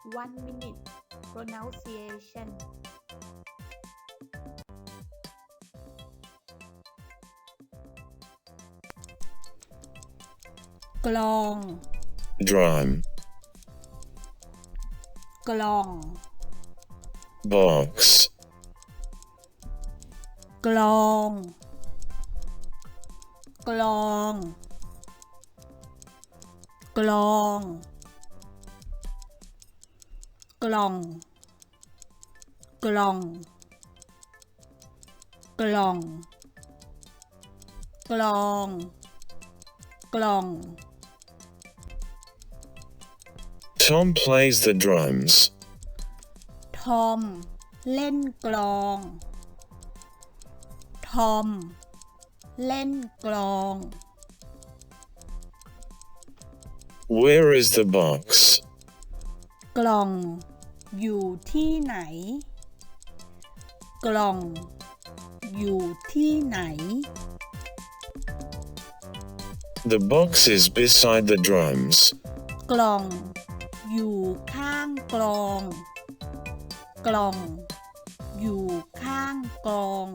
1 minute pronunciation กลอง drum, กลอง box, กลอง กลอง กลอง กล่อง กล่อง กล่อง กลอง กล่อง Tom plays the drums. ทอมเล่นกลอง ทอมเล่นกลอง Where is the box? กล่องอยู่ที่ไหน กล่องอยู่ที่ไหน The box is beside the drums. กล่องอยู่ข้างกลอง กล่องอยู่ข้างกลอง